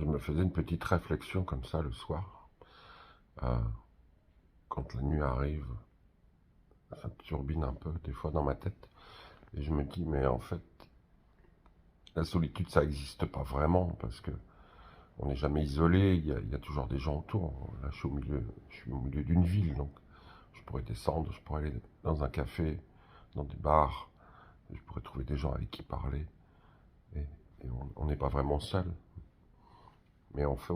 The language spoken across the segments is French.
je me faisais une petite réflexion comme ça le soir. Euh, Quand la nuit arrive, ça turbine un peu des fois dans ma tête. Et je me dis, mais en fait, la solitude, ça n'existe pas vraiment, parce que on n'est jamais isolé, il y a toujours des gens autour. Là, je suis au milieu d'une ville, donc je pourrais descendre, je pourrais aller dans un café, dans des bars, je pourrais trouver des gens avec qui parler. Et, et on n'est pas vraiment seul. Mais en fait,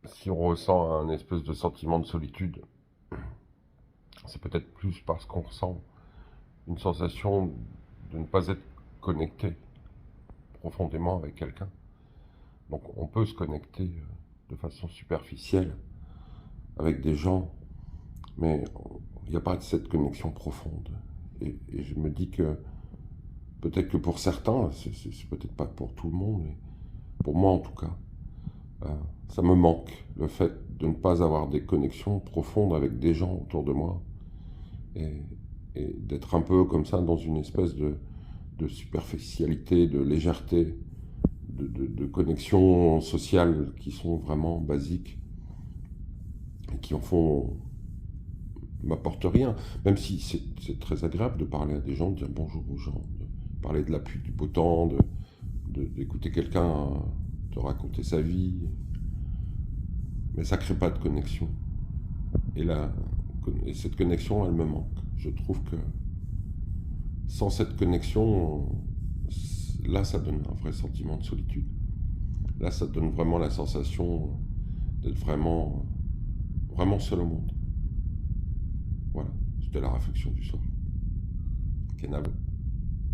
si on ressent un espèce de sentiment de solitude, c'est peut-être plus parce qu'on ressent une sensation de ne pas être connecté profondément avec quelqu'un. Donc on peut se connecter de façon superficielle avec des gens, mais il n'y a pas de cette connexion profonde. Et je me dis que peut-être que pour certains, c'est peut-être pas pour tout le monde, mais pour moi en tout cas, ça me manque, le fait de ne pas avoir des connexions profondes avec des gens autour de moi, et, et d'être un peu comme ça dans une espèce de superficialité, de légèreté, de connexions sociales qui sont vraiment basiques et qui en font m'apportent rien. Même si c'est très agréable de parler à des gens, de dire bonjour aux gens, de parler de la pluie, du beau temps, d'écouter quelqu'un te raconter sa vie, mais ça crée pas de connexion. Et cette connexion, elle me manque. Je trouve que sans cette connexion, là, ça donne un vrai sentiment de solitude. Là, ça donne vraiment la sensation d'être vraiment, vraiment seul au monde. Voilà, c'était la réflexion du soir. Kenab.